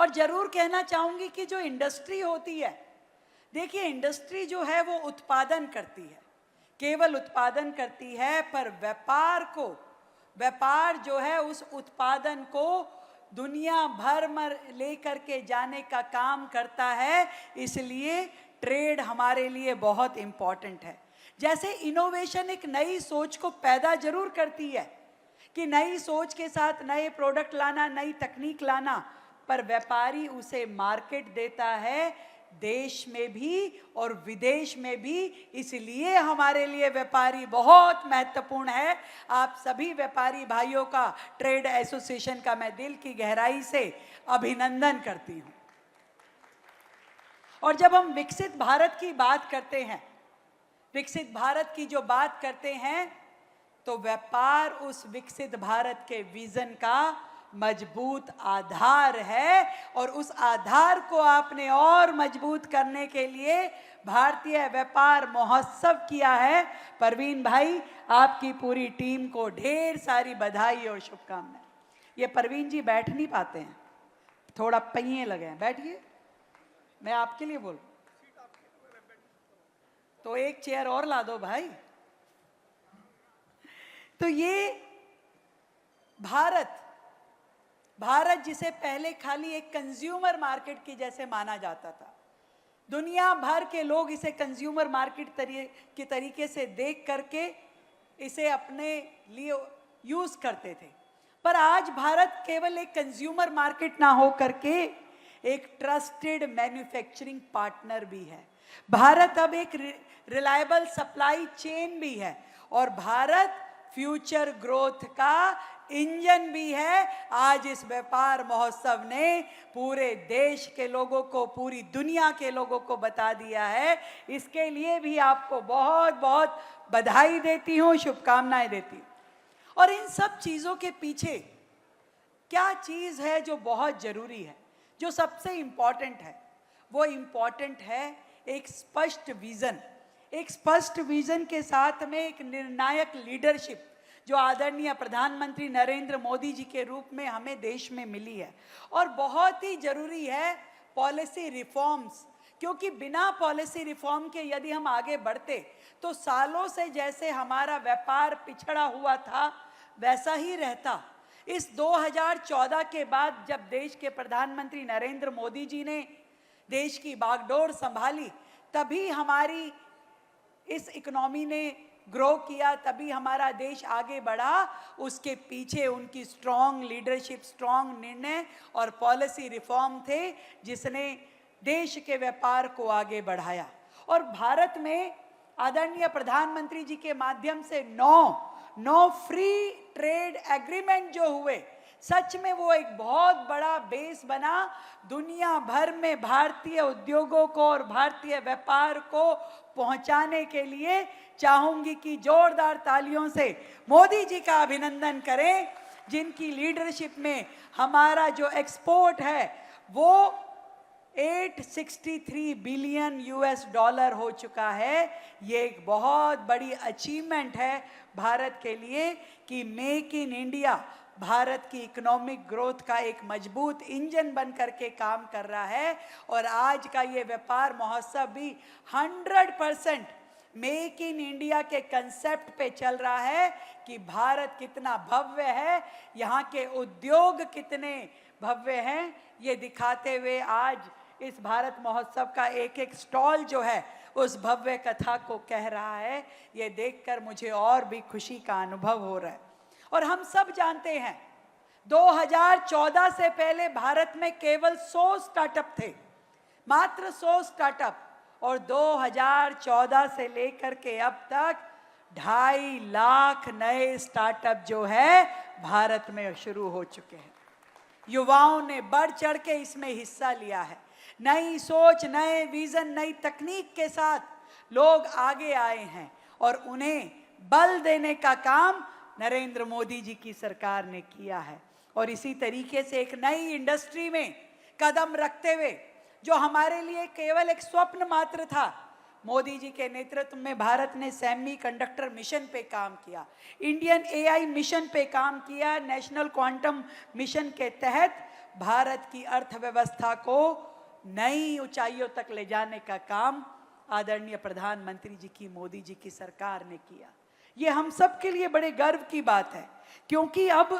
और जरूर कहना चाहूंगी कि जो इंडस्ट्री होती है, देखिए इंडस्ट्री जो है वो उत्पादन करती है, केवल उत्पादन करती है, पर व्यापार जो है उस उत्पादन को दुनिया भर में लेकर के जाने का काम करता है। इसलिए ट्रेड हमारे लिए बहुत इम्पॉर्टेंट है। जैसे इनोवेशन एक नई सोच को पैदा जरूर करती है कि नई सोच के साथ नए प्रोडक्ट लाना, नई तकनीक लाना, पर व्यापारी उसे मार्केट देता है देश में भी और विदेश में भी। इसलिए हमारे लिए व्यापारी बहुत महत्वपूर्ण है। आप सभी व्यापारी भाइयों का, ट्रेड एसोसिएशन का मैं दिल की गहराई से अभिनंदन करती हूँ। और जब हम विकसित भारत की बात करते हैं, विकसित भारत की जो बात करते हैं, तो व्यापार उस विकसित भारत के विजन का मजबूत आधार है। और उस आधार को आपने और मजबूत करने के लिए भारतीय व्यापार महोत्सव किया है। परवीन भाई, आपकी पूरी टीम को ढेर सारी बधाई और शुभकामनाएं। ये परवीन जी बैठ नहीं पाते हैं, थोड़ा पहिए लगे हैं, बैठिए, मैं आपके लिए बोल, तो एक चेयर और ला दो भाई। तो ये भारत जिसे पहले खाली एक कंज्यूमर मार्केट की जैसे माना जाता था, दुनिया भर के लोग इसे कंज्यूमर मार्केट के तरीके से देख करके इसे अपने लिए यूज करते थे। पर आज भारत केवल एक कंज्यूमर मार्केट ना हो करके एक ट्रस्टेड मैन्युफैक्चरिंग पार्टनर भी है। भारत अब एक रिलायबल सप्लाई चेन भी है और भारत फ्यूचर ग्रोथ का इंजन भी है। आज इस व्यापार महोत्सव ने पूरे देश के लोगों को, पूरी दुनिया के लोगों को बता दिया है। इसके लिए भी आपको बहुत बहुत बधाई देती हूँ, शुभकामनाएं देती हूँ। और इन सब चीज़ों के पीछे क्या चीज़ है जो बहुत ज़रूरी है, जो सबसे इम्पॉर्टेंट है? वो इम्पॉर्टेंट है एक स्पष्ट विज़न। एक स्पष्ट विज़न के साथ में एक निर्णायक लीडरशिप जो आदरणीय प्रधानमंत्री नरेंद्र मोदी जी के रूप में हमें देश में मिली है। और बहुत ही ज़रूरी है पॉलिसी रिफॉर्म्स, क्योंकि बिना पॉलिसी रिफॉर्म के यदि हम आगे बढ़ते तो सालों से जैसे हमारा व्यापार पिछड़ा हुआ था वैसा ही रहता। इस 2014 के बाद जब देश के प्रधानमंत्री नरेंद्र मोदी जी ने देश की बागडोर संभाली, तभी हमारी इस इकोनॉमी ने ग्रो किया, तभी हमारा देश आगे बढ़ा। उसके पीछे उनकी स्ट्रॉन्ग लीडरशिप, स्ट्रॉन्ग निर्णय और पॉलिसी रिफॉर्म थे जिसने देश के व्यापार को आगे बढ़ाया। और भारत में आदरणीय प्रधानमंत्री जी के माध्यम से 9 फ्री ट्रेड एग्रीमेंट जो हुए, सच में वो एक बहुत बड़ा बेस बना दुनिया भर में भारतीय उद्योगों को और भारतीय व्यापार को पहुंचाने के लिए। चाहूंगी कि जोरदार तालियों से मोदी जी का अभिनंदन करें, जिनकी लीडरशिप में हमारा जो एक्सपोर्ट है वो 863 बिलियन US$ हो चुका है। ये एक बहुत बड़ी अचीवमेंट है भारत के लिए कि मेक इन इंडिया भारत की इकोनॉमिक ग्रोथ का एक मजबूत इंजन बन करके काम कर रहा है। और आज का ये व्यापार महोत्सव भी 100% मेक इन इंडिया के कंसेप्ट पे चल रहा है कि भारत कितना भव्य है, यहाँ के उद्योग कितने भव्य हैं, ये दिखाते हुए आज इस भारत महोत्सव का एक एक स्टॉल जो है उस भव्य कथा को कह रहा है। ये देखकर मुझे और भी खुशी का अनुभव हो रहा है। और हम सब जानते हैं 2014 से पहले भारत में केवल 100 स्टार्टअप थे, मात्र 100 स्टार्टअप। और 2014 से लेकर के अब तक 2.5 लाख नए स्टार्टअप जो है भारत में शुरू हो चुके हैं। युवाओं ने बढ़ चढ़ के इसमें हिस्सा लिया है। नई सोच, नए विजन, नई तकनीक के साथ लोग आगे आए हैं और उन्हें बल देने का काम नरेंद्र मोदी जी की सरकार ने किया है। और इसी तरीके से एक नई इंडस्ट्री में कदम रखते हुए जो हमारे लिए केवल एक स्वप्न मात्र था, मोदी जी के नेतृत्व में भारत ने सेमीकंडक्टर मिशन पे काम किया, इंडियन AI मिशन पे काम किया। नेशनल क्वांटम मिशन के तहत भारत की अर्थव्यवस्था को नई ऊंचाइयों तक ले जाने का काम आदरणीय प्रधानमंत्री जी की, मोदी जी की सरकार ने किया। ये हम सब के लिए बड़े गर्व की बात है, क्योंकि अब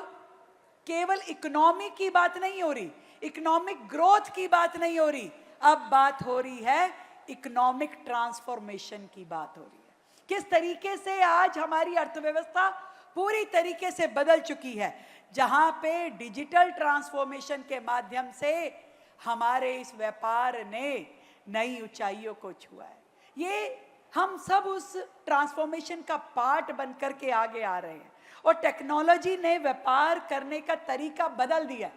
केवल इकोनॉमी की बात नहीं हो रही, इकोनॉमिक ग्रोथ की बात नहीं हो रही, अब बात हो रही है इकोनॉमिक ट्रांसफॉर्मेशन की बात हो रही है। किस तरीके से आज हमारी अर्थव्यवस्था पूरी तरीके से बदल चुकी है, जहां पे डिजिटल ट्रांसफॉर्मेशन के माध्यम से हमारे इस व्यापार ने नई ऊंचाइयों को छुआ है। ये हम सब उस ट्रांसफॉर्मेशन का पार्ट बनकर के आगे आ रहे हैं, और टेक्नोलॉजी ने व्यापार करने का तरीका बदल दिया।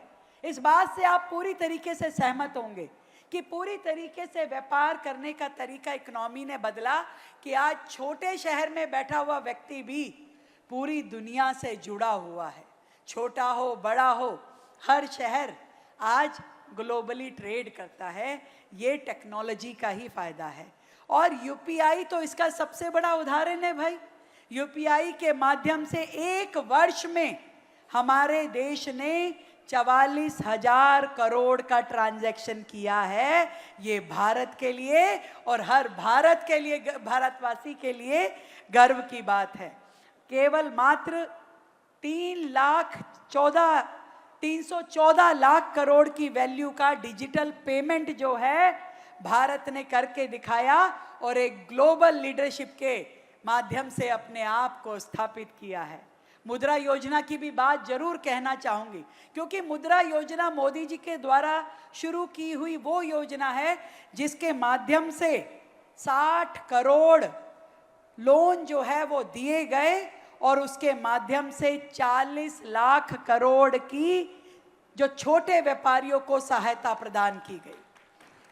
इस बात से आप पूरी तरीके से सहमत होंगे कि पूरी तरीके से व्यापार करने का तरीका इकोनॉमी ने बदला, कि आज छोटे शहर में बैठा हुआ व्यक्ति भी पूरी दुनिया से जुड़ा हुआ है। छोटा हो बड़ा हो, हर शहर आज ग्लोबली ट्रेड करता है। ये टेक्नोलॉजी का ही फायदा है। और यूपीआई तो इसका सबसे बड़ा उदाहरण है भाई। यूपीआई के माध्यम से एक वर्ष में हमारे देश ने 44,000 करोड़ का ट्रांजैक्शन किया है। ये भारत के लिए और हर भारत के लिए, भारतवासी के लिए गर्व की बात है। केवल मात्र 314 लाख करोड़ की वैल्यू का डिजिटल पेमेंट जो है भारत ने करके दिखाया, और एक ग्लोबल लीडरशिप के माध्यम से अपने आप को स्थापित किया है। मुद्रा योजना की भी बात जरूर कहना चाहूंगी, क्योंकि मुद्रा योजना मोदी जी के द्वारा शुरू की हुई वो योजना है जिसके माध्यम से 60 करोड़ लोन जो है वो दिए गए, और उसके माध्यम से 40 लाख करोड़ की जो छोटे व्यापारियों को सहायता प्रदान की गई।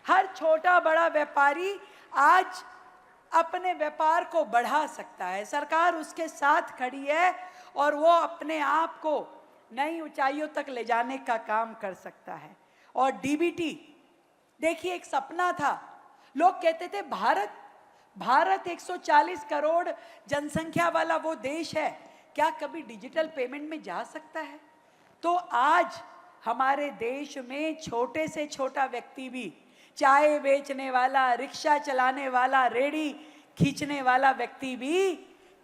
हर छोटा बड़ा व्यापारी आज अपने व्यापार को बढ़ा सकता है, सरकार उसके साथ खड़ी है, और वो अपने आप को नई ऊंचाइयों तक ले जाने का काम कर सकता है। और डीबीटी, देखिए एक सपना था, लोग कहते थे भारत 140 करोड़ जनसंख्या वाला वो देश है, क्या कभी डिजिटल पेमेंट में जा सकता है? तो आज हमारे देश में छोटे से छोटा व्यक्ति भी, चाय बेचने वाला, रिक्शा चलाने वाला, रेड़ी खींचने वाला व्यक्ति भी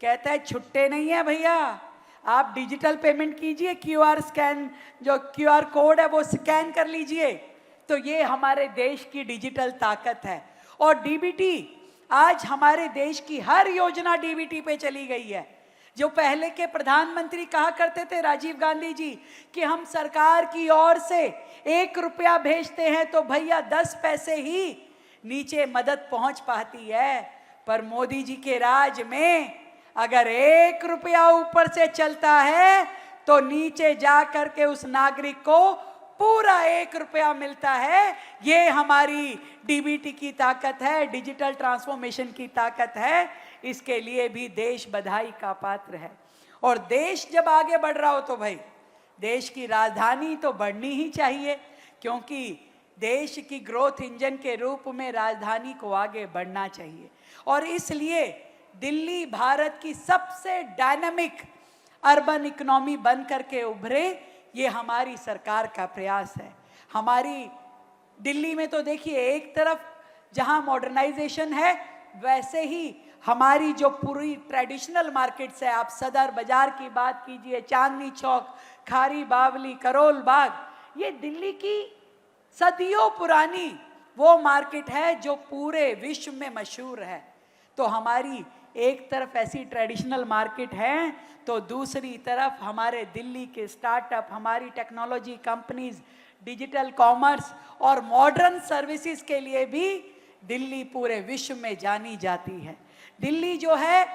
कहता है छुट्टे नहीं है भैया, आप डिजिटल पेमेंट कीजिए, क्यूआर स्कैन, जो क्यूआर कोड है वो स्कैन कर लीजिए। तो ये हमारे देश की डिजिटल ताकत है। और डीबीटी, आज हमारे देश की हर योजना डीबीटी पे चली गई है। जो पहले के प्रधानमंत्री कहा करते थे, राजीव गांधी जी, कि हम सरकार की ओर से 1 रुपया भेजते हैं तो भैया 10 पैसे ही नीचे मदद पहुंच पाती है। पर मोदी जी के राज में अगर 1 रुपया ऊपर से चलता है तो नीचे जा करके उस नागरिक को पूरा 1 रुपया मिलता है। ये हमारी डीबीटी की ताकत है, डिजिटल ट्रांसफॉर्मेशन की ताकत है। इसके लिए भी देश बधाई का पात्र है। और देश जब आगे बढ़ रहा हो तो भाई देश की राजधानी तो बढ़नी ही चाहिए, क्योंकि देश की ग्रोथ इंजन के रूप में राजधानी को आगे बढ़ना चाहिए। और इसलिए दिल्ली भारत की सबसे डायनामिक अर्बन इकोनॉमी बन करके उभरे, ये हमारी सरकार का प्रयास है। हमारी दिल्ली में तो देखिए एक तरफ जहां मॉडर्नाइजेशन है, वैसे ही हमारी जो पूरी ट्रेडिशनल मार्केट्स है, आप सदर बाजार की बात कीजिए, चांदनी चौक, खारी बावली, करोल बाग, ये दिल्ली की सदियों पुरानी वो मार्केट है जो पूरे विश्व में मशहूर है। तो हमारी एक तरफ ऐसी ट्रेडिशनल मार्केट है, तो दूसरी तरफ हमारे दिल्ली के स्टार्टअप, हमारी टेक्नोलॉजी कंपनीज, डिजिटल कॉमर्स और मॉडर्न सर्विसेज के लिए भी दिल्ली पूरे विश्व में जानी जाती है। दिल्ली जो है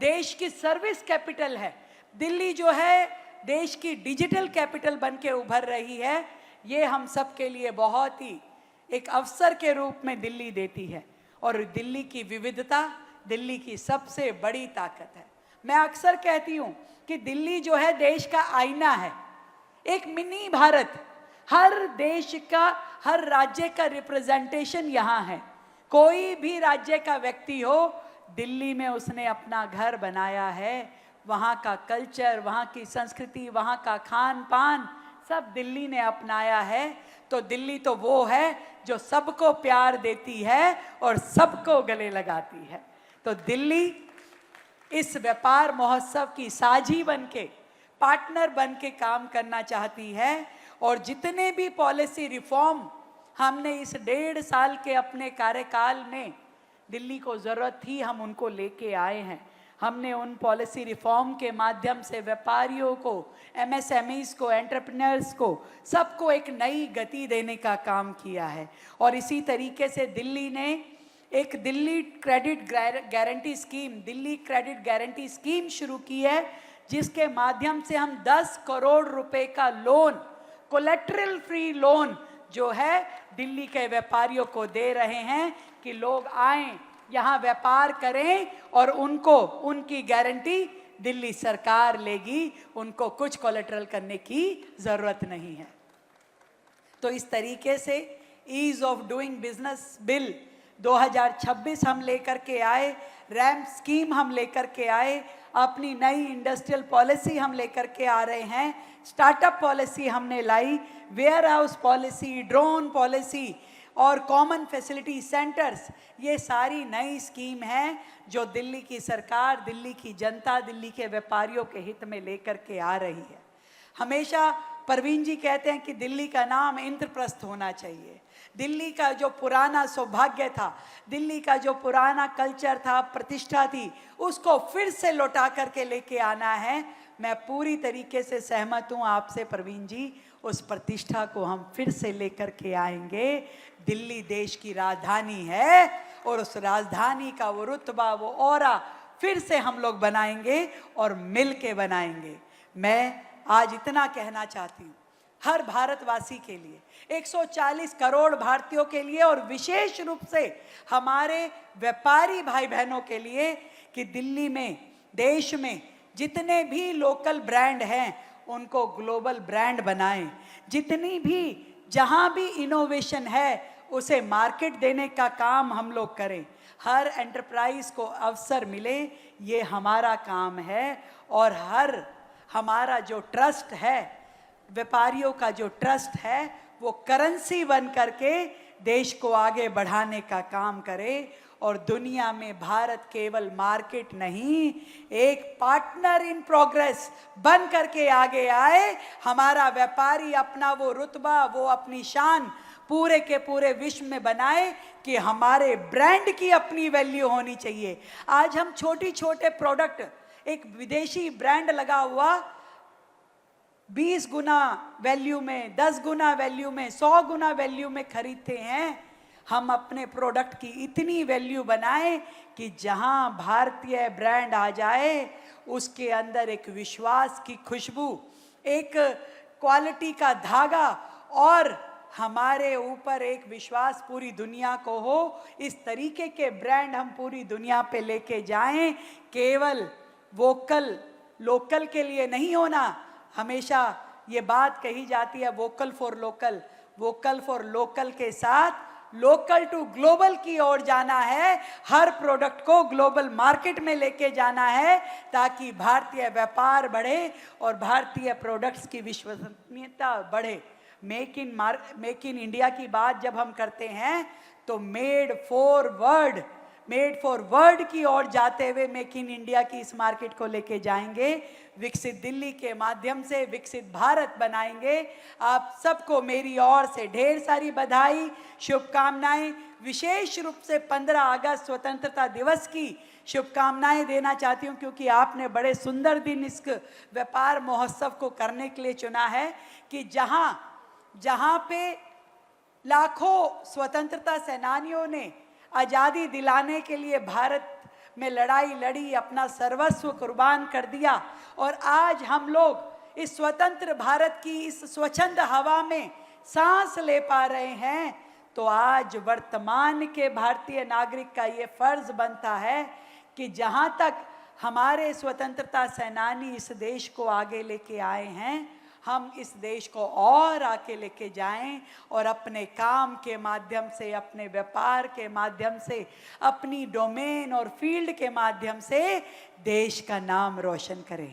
देश की सर्विस कैपिटल है, दिल्ली जो है देश की डिजिटल कैपिटल बन के उभर रही है। ये हम सब के लिए बहुत ही एक अवसर के रूप में दिल्ली देती है। और दिल्ली की विविधता दिल्ली की सबसे बड़ी ताकत है। मैं अक्सर कहती हूँ कि दिल्ली जो है देश का आईना है, एक मिनी भारत। हर देश का, हर राज्य का रिप्रेजेंटेशन यहाँ है। कोई भी राज्य का व्यक्ति हो, दिल्ली में उसने अपना घर बनाया है। वहाँ का कल्चर, वहाँ की संस्कृति, वहाँ का खान पान सब दिल्ली ने अपनाया है। तो दिल्ली तो वो है जो सबको प्यार देती है और सबको गले लगाती है। तो दिल्ली इस व्यापार महोत्सव की साझी बनके, पार्टनर बनके काम करना चाहती है। और जितने भी पॉलिसी रिफॉर्म हमने इस 1.5 साल के अपने कार्यकाल में दिल्ली को ज़रूरत थी, हम उनको लेके आए हैं। हमने उन पॉलिसी रिफॉर्म के माध्यम से व्यापारियों को, एमएसएमईज को, एंटरप्रेन्योर्स को, सबको एक नई गति देने का काम किया है। और इसी तरीके से दिल्ली ने एक Delhi credit guarantee scheme, Delhi credit guarantee scheme शुरू की है, जिसके माध्यम से हम 10 करोड़ रुपए का लोन, कोलेटरल फ्री लोन जो है दिल्ली के व्यापारियों को दे रहे हैं कि लोग आएं, यहाँ व्यापार करें और उनको उनकी गारंटी दिल्ली सरकार लेगी, उनको कुछ कोलेटरल करने की ज़रूरत नहीं है। तो इस तरीके से ease of doing business bill 2026 हम लेकर के आए, रैम्प स्कीम हम लेकर के आए, अपनी नई इंडस्ट्रियल पॉलिसी हम लेकर के आ रहे हैं, स्टार्टअप पॉलिसी हमने लाई, warehouse policy, drone policy और कॉमन फैसिलिटी सेंटर्स, ये सारी नई स्कीम है जो दिल्ली की सरकार, दिल्ली की जनता, दिल्ली के व्यापारियों के हित में लेकर के आ रही है। हमेशा परवीन जी कहते हैं कि दिल्ली का नाम इंद्रप्रस्थ होना चाहिए। दिल्ली का जो पुराना सौभाग्य था, दिल्ली का जो पुराना कल्चर था, प्रतिष्ठा थी, उसको फिर से लौटा करके लेके आना है। मैं पूरी तरीके से सहमत हूँ आपसे परवीन जी, उस प्रतिष्ठा को हम फिर से लेकर के आएंगे। दिल्ली देश की राजधानी है और उस राजधानी का वो रुतबा, वो ऑरा फिर से हम लोग बनाएंगे और मिल के बनाएंगे। मैं आज इतना कहना चाहती हूँ हर भारतवासी के लिए, 140 करोड़ भारतीयों के लिए और विशेष रूप से हमारे व्यापारी भाई बहनों के लिए कि दिल्ली में, देश में जितने भी लोकल ब्रांड हैं उनको ग्लोबल ब्रांड बनाएं। जितनी भी, जहाँ भी इनोवेशन है उसे मार्केट देने का काम हम लोग करें। हर एंटरप्राइज को अवसर मिले, ये हमारा काम है। और हर हमारा जो ट्रस्ट है, व्यापारियों का जो ट्रस्ट है, वो करेंसी बन करके देश को आगे बढ़ाने का काम करे। और दुनिया में भारत केवल मार्केट नहीं, एक पार्टनर इन प्रोग्रेस बन करके आगे आए। हमारा व्यापारी अपना वो रुतबा, वो अपनी शान पूरे के पूरे विश्व में बनाए कि हमारे ब्रांड की अपनी वैल्यू होनी चाहिए। आज हम छोटी छोटे प्रोडक्ट, एक विदेशी ब्रांड लगा हुआ 20 गुना वैल्यू में, 10 गुना वैल्यू में, 100 गुना वैल्यू में खरीदते हैं। हम अपने प्रोडक्ट की इतनी वैल्यू बनाएं कि जहां भारतीय ब्रांड आ जाए उसके अंदर एक विश्वास की खुशबू, एक क्वालिटी का धागा और हमारे ऊपर एक विश्वास पूरी दुनिया को हो। इस तरीके के ब्रांड हम पूरी दुनिया पे लेके जाएं। केवल वोकल लोकल के लिए नहीं होना। हमेशा ये बात कही जाती है vocal for local, vocal for local के साथ लोकल टू ग्लोबल की ओर जाना है। हर प्रोडक्ट को ग्लोबल मार्केट में लेके जाना है ताकि भारतीय व्यापार बढ़े और भारतीय प्रोडक्ट्स की विश्वसनीयता बढ़े। मेक इन इंडिया की बात जब हम करते हैं तो मेड फॉर वर्ल्ड की ओर जाते हुए मेक इन इंडिया की इस मार्केट को लेके जाएंगे। विकसित दिल्ली के माध्यम से विकसित भारत बनाएंगे। आप सबको मेरी ओर से ढेर सारी बधाई, शुभकामनाएं। विशेष रूप से 15 अगस्त स्वतंत्रता दिवस की शुभकामनाएं देना चाहती हूँ, क्योंकि आपने बड़े सुंदर दिन इस व्यापार महोत्सव को करने के लिए चुना है कि जहाँ पे लाखों स्वतंत्रता सेनानियों ने आज़ादी दिलाने के लिए भारत में लड़ाई लड़ी, अपना सर्वस्व कुर्बान कर दिया और आज हम लोग इस स्वतंत्र भारत की इस स्वच्छंद हवा में सांस ले पा रहे हैं। तो आज वर्तमान के भारतीय नागरिक का ये फर्ज बनता है कि जहाँ तक हमारे स्वतंत्रता सेनानी इस देश को आगे लेके आए हैं, हम इस देश को और आगे लेके जाएं और अपने काम के माध्यम से, अपने व्यापार के माध्यम से, अपनी डोमेन और फील्ड के माध्यम से देश का नाम रोशन करें।